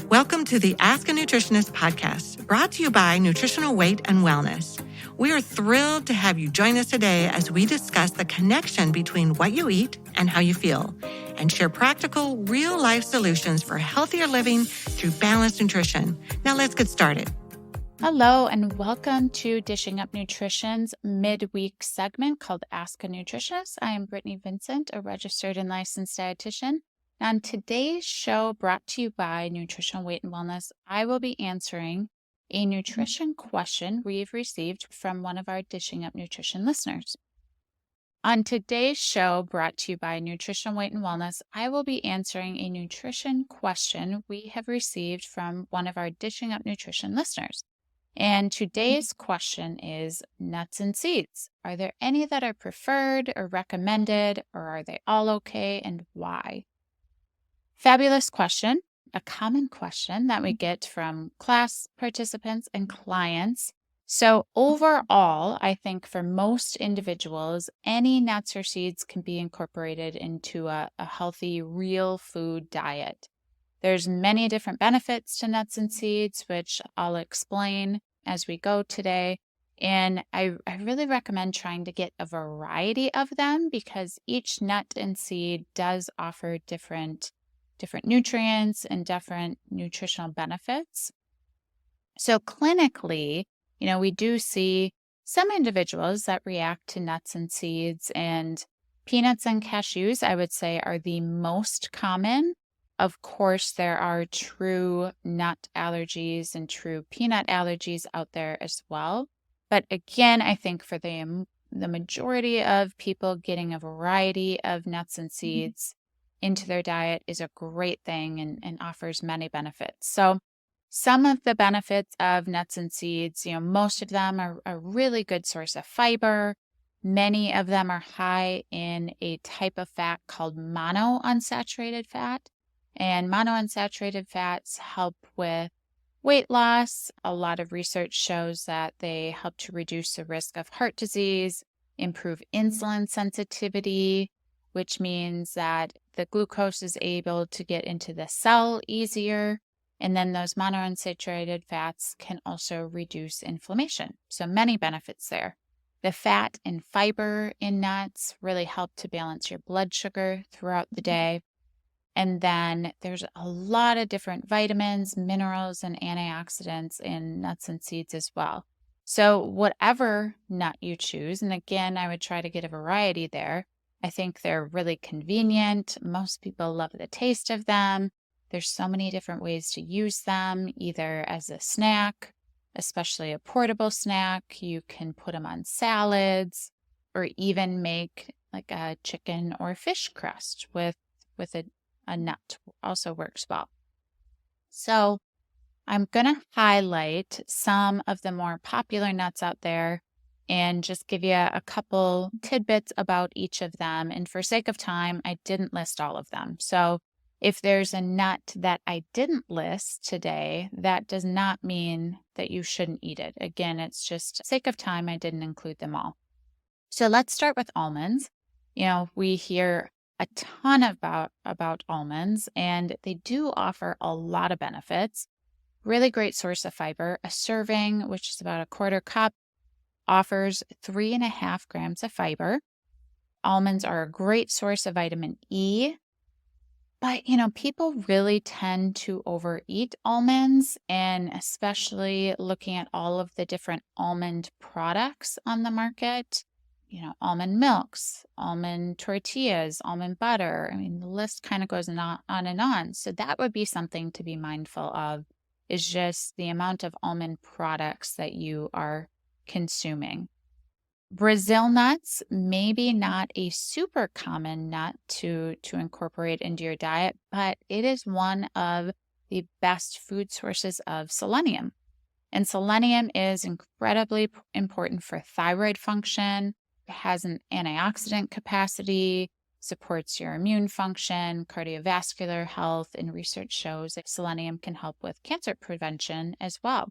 Welcome to the Ask a Nutritionist podcast, brought to you by Nutritional Weight and Wellness. We are thrilled to have you join us today as we discuss the connection between what you eat and how you feel, and share practical, real-life solutions for healthier living through balanced nutrition. Now let's get started. Hello, and welcome to Dishing Up Nutrition's midweek segment called Ask a Nutritionist. I am Britni Vincent, a registered and licensed dietitian. On today's show, brought to you by Nutritional Weight and Wellness, I will be answering a nutrition question we've received from one of our Dishing Up Nutrition listeners. On today's show, brought to you by Nutritional Weight and Wellness, I will be answering a nutrition question we have received from one of our Dishing Up Nutrition listeners. And today's question is nuts and seeds. Are there any that are preferred or recommended, or are they all okay, and why? Fabulous question, a common question that we get from class participants and clients. So overall, I think for most individuals, any nuts or seeds can be incorporated into a healthy, real food diet. There's many different benefits to nuts and seeds, which I'll explain as we go today. And I really recommend trying to get a variety of them because each nut and seed does offer different nutrients and different nutritional benefits. So clinically, we do see some individuals that react to nuts and seeds, and peanuts and cashews, I would say, are the most common. Of course, there are true nut allergies and true peanut allergies out there as well. But again, I think for the majority of people, getting a variety of nuts and seeds into their diet is a great thing and offers many benefits. So some of the benefits of nuts and seeds, most of them are a really good source of fiber. Many of them are high in a type of fat called monounsaturated fat. And monounsaturated fats help with weight loss. A lot of research shows that they help to reduce the risk of heart disease, improve insulin sensitivity, which means that the glucose is able to get into the cell easier. And then those monounsaturated fats can also reduce inflammation. So many benefits there. The fat and fiber in nuts really help to balance your blood sugar throughout the day. And then there's a lot of different vitamins, minerals, and antioxidants in nuts and seeds as well. So whatever nut you choose, and again, I would try to get a variety there. I think they're really convenient. Most people love the taste of them. There's so many different ways to use them, either as a snack, especially a portable snack. You can put them on salads, or even make like a chicken or fish crust with a nut. Also works well. So I'm going to highlight some of the more popular nuts out there and just give you a couple tidbits about each of them. And for sake of time, I didn't list all of them. So if there's a nut that I didn't list today, that does not mean that you shouldn't eat it. Again, it's just sake of time, I didn't include them all. So let's start with almonds. We hear a ton about almonds, and they do offer a lot of benefits. Really great source of fiber. A serving, which is about a quarter cup, offers 3.5 grams of fiber. Almonds are a great source of vitamin E, but people really tend to overeat almonds, and especially looking at all of the different almond products on the market, almond milks, almond tortillas, almond butter. The list kind of goes on and on. So that would be something to be mindful of, is just the amount of almond products that you are consuming. Brazil nuts, maybe not a super common nut to incorporate into your diet, but it is one of the best food sources of selenium. And selenium is incredibly important for thyroid function. It has an antioxidant capacity, supports your immune function, cardiovascular health, and research shows that selenium can help with cancer prevention as well.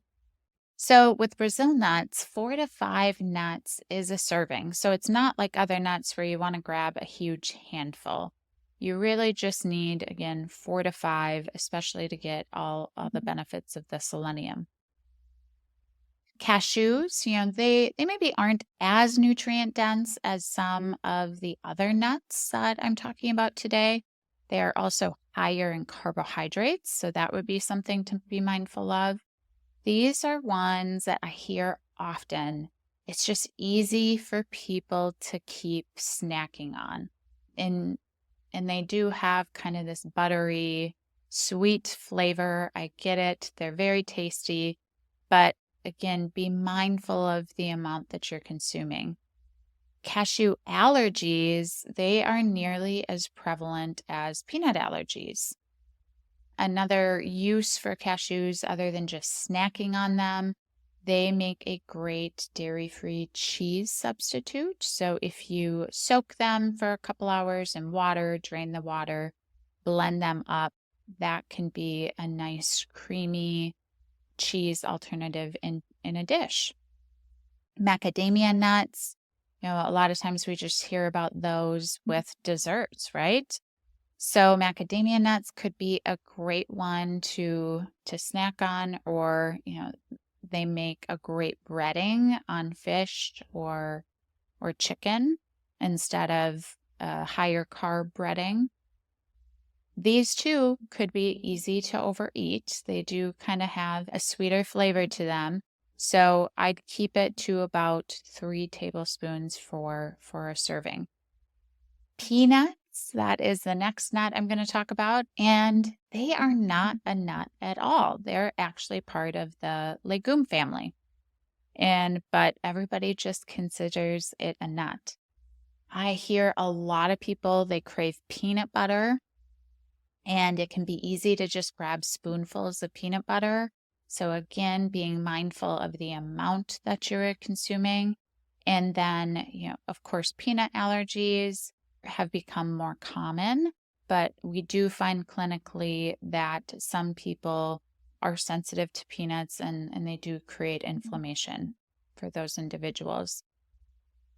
So with Brazil nuts, 4 to 5 nuts is a serving. So it's not like other nuts where you want to grab a huge handful. You really just need, again, 4 to 5, especially to get all the benefits of the selenium. Cashews, they maybe aren't as nutrient dense as some of the other nuts that I'm talking about today. They are also higher in carbohydrates, so that would be something to be mindful of. These are ones that I hear often. It's just easy for people to keep snacking on. And they do have kind of this buttery, sweet flavor. I get it. They're very tasty, but again, be mindful of the amount that you're consuming. Cashew allergies, they are nearly as prevalent as peanut allergies. Another use for cashews, other than just snacking on them, they make a great dairy-free cheese substitute. So if you soak them for a couple hours in water, drain the water, blend them up, that can be a nice creamy cheese alternative in a dish. Macadamia nuts, a lot of times we just hear about those with desserts, right? So macadamia nuts could be a great one to snack on, or they make a great breading on fish or chicken instead of a higher carb breading. These two could be easy to overeat. They do kind of have a sweeter flavor to them. So I'd keep it to about 3 tablespoons for a serving. Peanuts, that is the next nut I'm going to talk about, and they are not a nut at all. They're actually part of the legume family. But everybody just considers it a nut. I hear a lot of people, they crave peanut butter. And it can be easy to just grab spoonfuls of peanut butter. So again, being mindful of the amount that you're consuming. And then, of course, peanut allergies have become more common, but we do find clinically that some people are sensitive to peanuts and they do create inflammation for those individuals.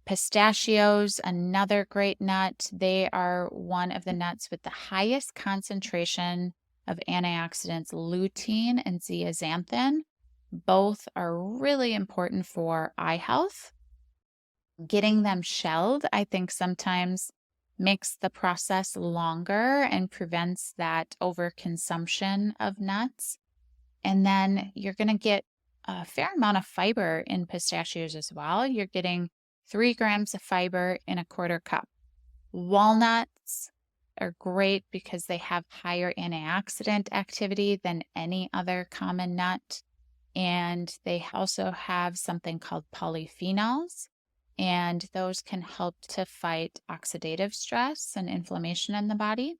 Pistachios, another great nut. They are one of the nuts with the highest concentration of antioxidants, lutein and zeaxanthin. Both are really important for eye health. Getting them shelled, I think, sometimes makes the process longer and prevents that overconsumption of nuts. And then you're going to get a fair amount of fiber in pistachios as well. You're getting 3 grams of fiber in a quarter cup. Walnuts are great because they have higher antioxidant activity than any other common nut. And they also have something called polyphenols. And those can help to fight oxidative stress and inflammation in the body.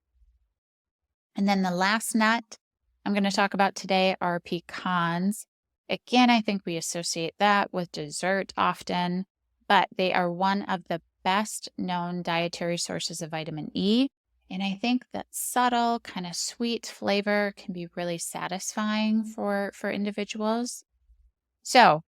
And then the last nut I'm going to talk about today are pecans. Again, I think we associate that with dessert often, but they are one of the best known dietary sources of vitamin E. And I think that subtle, kind of sweet flavor can be really satisfying for individuals. So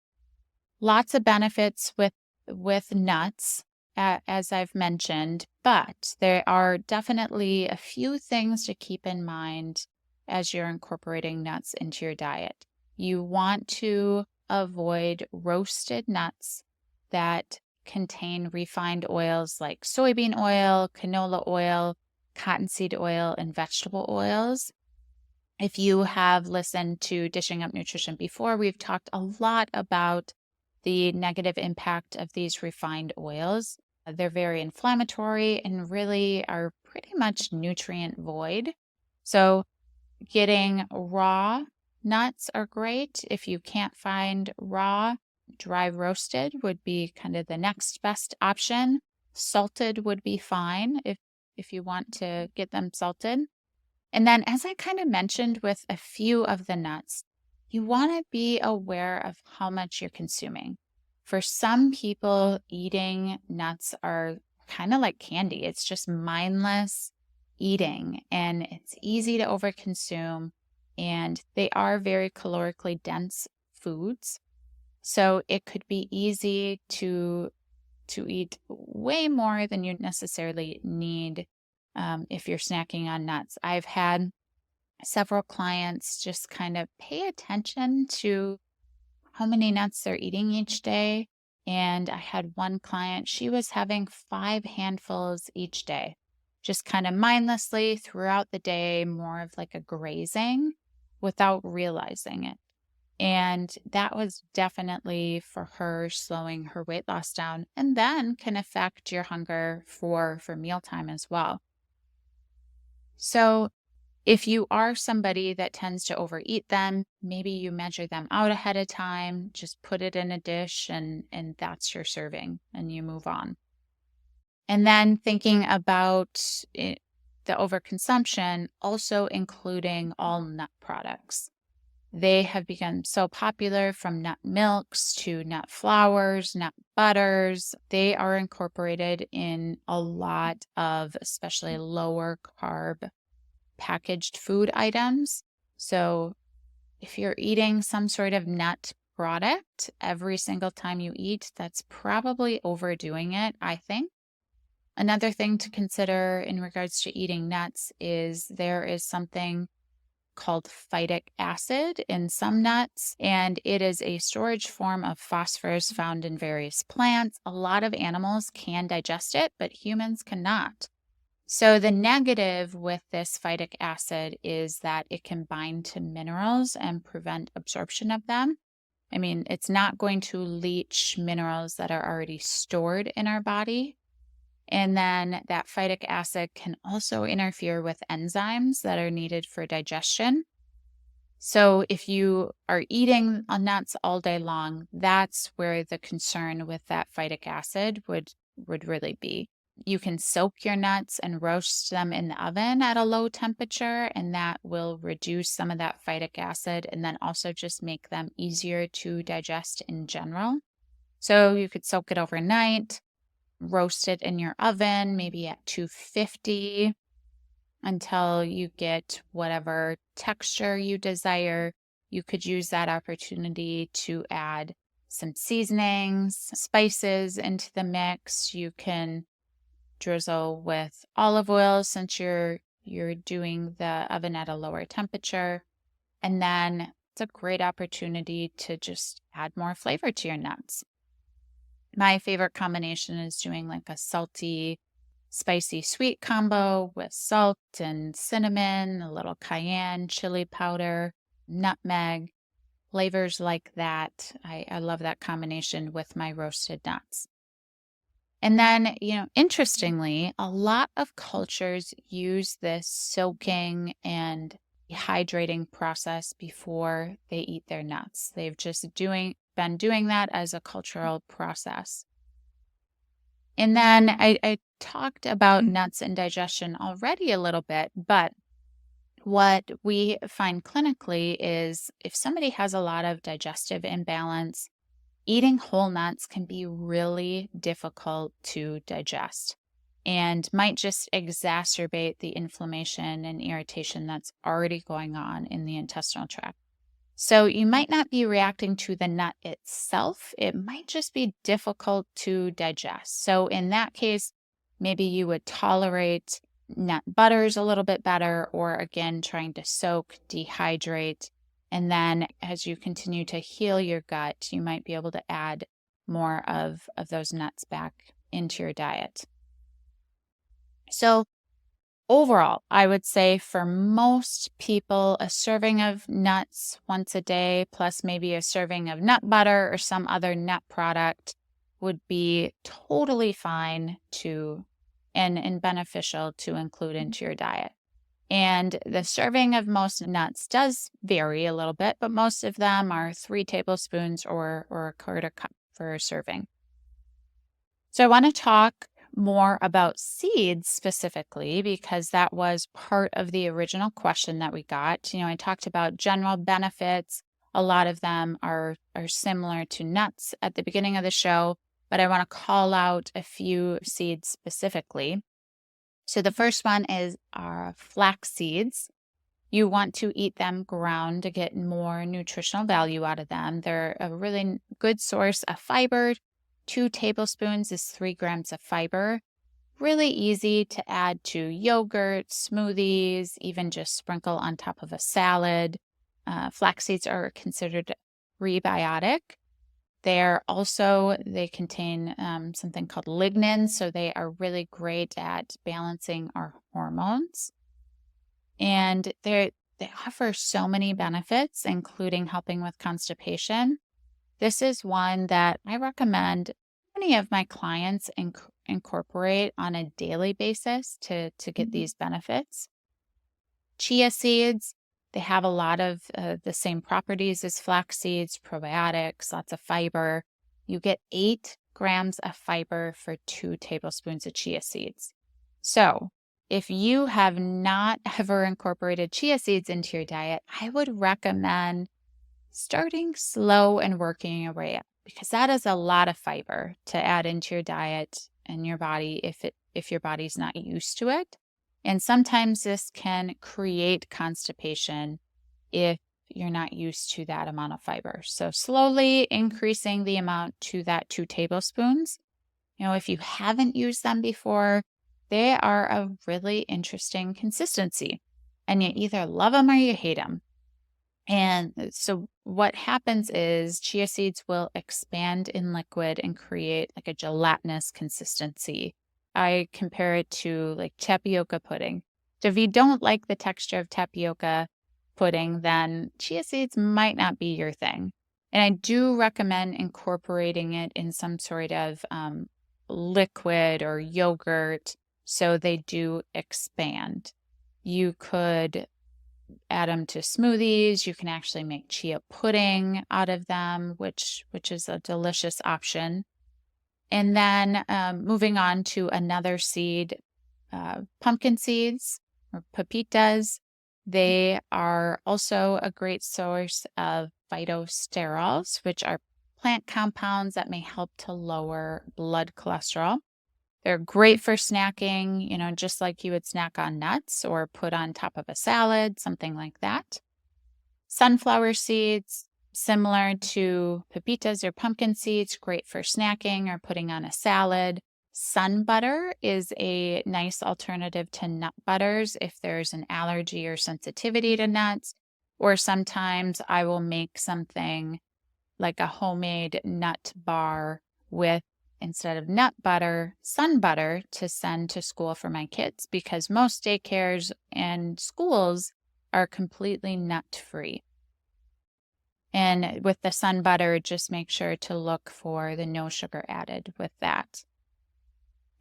lots of benefits with nuts, as I've mentioned, but there are definitely a few things to keep in mind as you're incorporating nuts into your diet. You want to avoid roasted nuts that contain refined oils like soybean oil, canola oil, cottonseed oil, and vegetable oils. If you have listened to Dishing Up Nutrition before, we've talked a lot about the negative impact of these refined oils. They're very inflammatory and really are pretty much nutrient void. So getting raw nuts are great. If you can't find raw, dry roasted would be kind of the next best option. Salted would be fine if you want to get them salted. And then, as I kind of mentioned with a few of the nuts, you want to be aware of how much you're consuming. For some people, eating nuts are kind of like candy. It's just mindless eating and it's easy to overconsume, and they are very calorically dense foods. So it could be easy to eat way more than you necessarily need if you're snacking on nuts. I've had several clients just kind of pay attention to how many nuts they're eating each day. And I had one client, she was having 5 handfuls each day, just kind of mindlessly throughout the day, more of like a grazing without realizing it. And that was definitely for her slowing her weight loss down, and then can affect your hunger for mealtime as well. So if you are somebody that tends to overeat them, maybe you measure them out ahead of time, just put it in a dish and that's your serving and you move on. And then thinking about the overconsumption, also including all nut products. They have become so popular, from nut milks to nut flours, nut butters. They are incorporated in a lot of especially lower carb packaged food items. So if you're eating some sort of nut product every single time you eat, that's probably overdoing it, I think. Another thing to consider in regards to eating nuts is there is something called phytic acid in some nuts, and it is a storage form of phosphorus found in various plants. A lot of animals can digest it, but humans cannot. So the negative with this phytic acid is that it can bind to minerals and prevent absorption of them. I mean, it's not going to leach minerals that are already stored in our body. And then that phytic acid can also interfere with enzymes that are needed for digestion. So if you are eating nuts all day long, that's where the concern with that phytic acid would really be. You can soak your nuts and roast them in the oven at a low temperature, and that will reduce some of that phytic acid and then also just make them easier to digest in general. So you could soak it overnight, roast it in your oven, maybe at 250 until you get whatever texture you desire. You could use that opportunity to add some seasonings, spices into the mix. You can drizzle with olive oil since you're doing the oven at a lower temperature. And then it's a great opportunity to just add more flavor to your nuts. My favorite combination is doing like a salty, spicy, sweet combo with salt and cinnamon, a little cayenne, chili powder, nutmeg, flavors like that. I love that combination with my roasted nuts. And then, interestingly, a lot of cultures use this soaking and hydrating process before they eat their nuts. They've just been doing that as a cultural process. And then I talked about nuts and digestion already a little bit, but what we find clinically is if somebody has a lot of digestive imbalance, eating whole nuts can be really difficult to digest and might just exacerbate the inflammation and irritation that's already going on in the intestinal tract. So you might not be reacting to the nut itself. It might just be difficult to digest. So in that case, maybe you would tolerate nut butters a little bit better, or again, trying to soak, dehydrate. And then as you continue to heal your gut, you might be able to add more of those nuts back into your diet. So overall, I would say for most people, a serving of nuts once a day, plus maybe a serving of nut butter or some other nut product, would be totally fine and beneficial to include into your diet. And the serving of most nuts does vary a little bit, but most of them are 3 tablespoons or a quarter cup for a serving. So I want to talk more about seeds specifically, because that was part of the original question that we got. I talked about general benefits. A lot of them are similar to nuts at the beginning of the show, but I want to call out a few seeds specifically. So the first one is our flax seeds. You want to eat them ground to get more nutritional value out of them. They're a really good source of fiber. 2 tablespoons is 3 grams of fiber. really easy to add to yogurt, smoothies, even just sprinkle on top of a salad. Flax seeds are considered prebiotic. They contain something called lignin, so they are really great at balancing our hormones. And they offer so many benefits, including helping with constipation. This is one that I recommend many of my clients incorporate on a daily basis to get these benefits. Chia seeds, they have a lot of the same properties as flax seeds, probiotics, lots of fiber. You get 8 grams of fiber for 2 tablespoons of chia seeds. So if you have not ever incorporated chia seeds into your diet, I would recommend starting slow and working your way up, because that is a lot of fiber to add into your diet and your body if your body's not used to it. And sometimes this can create constipation if you're not used to that amount of fiber. So slowly increasing the amount to that 2 tablespoons. If you haven't used them before, they are a really interesting consistency, and you either love them or you hate them. And so what happens is chia seeds will expand in liquid and create like a gelatinous consistency. I compare it to like tapioca pudding. So if you don't like the texture of tapioca pudding, then chia seeds might not be your thing. And I do recommend incorporating it in some sort of liquid or yogurt so they do expand. You could add them to smoothies. You can actually make chia pudding out of them, which is a delicious option. And then moving on to another seed, pumpkin seeds or pepitas. They are also a great source of phytosterols, which are plant compounds that may help to lower blood cholesterol. They're great for snacking, just like you would snack on nuts or put on top of a salad, something like that. Sunflower seeds, similar to pepitas or pumpkin seeds, great for snacking or putting on a salad. Sun butter is a nice alternative to nut butters if there's an allergy or sensitivity to nuts. Or sometimes I will make something like a homemade nut bar with, instead of nut butter, sun butter to send to school for my kids, because most daycares and schools are completely nut-free. And with the sun butter, just make sure to look for the no sugar added with that.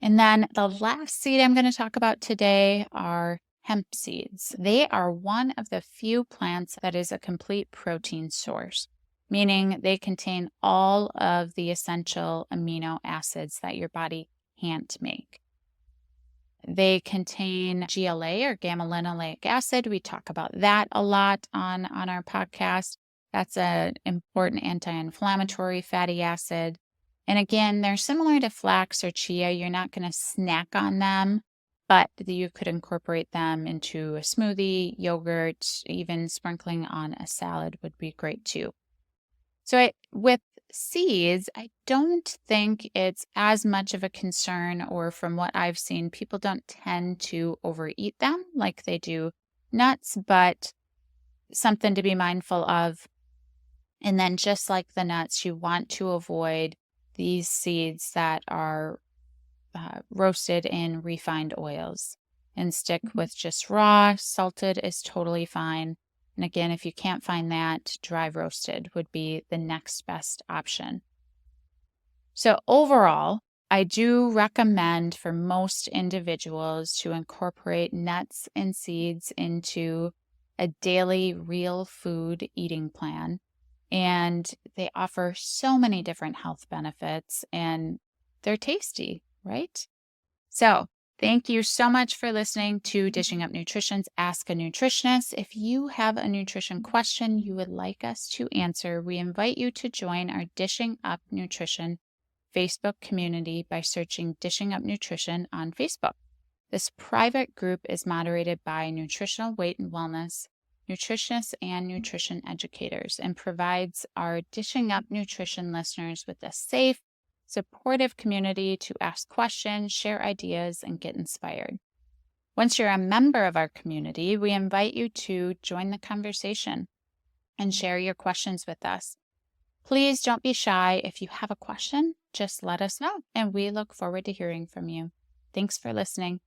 And then the last seed I'm going to talk about today are hemp seeds. They are one of the few plants that is a complete protein source, meaning they contain all of the essential amino acids that your body can't make. They contain GLA or gamma linolenic acid. We talk about that a lot on our podcast. That's an important anti-inflammatory fatty acid. And again, they're similar to flax or chia. You're not going to snack on them, but you could incorporate them into a smoothie, yogurt, even sprinkling on a salad would be great too. So with seeds, I don't think it's as much of a concern, or from what I've seen, people don't tend to overeat them like they do nuts, but something to be mindful of. And then just like the nuts, you want to avoid these seeds that are roasted in refined oils, and stick with just raw. Salted is totally fine. And again, if you can't find that, dry roasted would be the next best option. So overall, I do recommend for most individuals to incorporate nuts and seeds into a daily real food eating plan. And they offer so many different health benefits, and they're tasty, right? So thank you so much for listening to Dishing Up Nutrition's Ask a Nutritionist. If you have a nutrition question you would like us to answer, we invite you to join our Dishing Up Nutrition Facebook community by searching Dishing Up Nutrition on Facebook. This private group is moderated by nutritional weight and wellness nutritionists and nutrition educators, and provides our Dishing Up Nutrition listeners with a safe, supportive community to ask questions, share ideas, and get inspired. Once you're a member of our community, we invite you to join the conversation and share your questions with us. Please don't be shy. If you have a question, just let us know, and we look forward to hearing from you. Thanks for listening.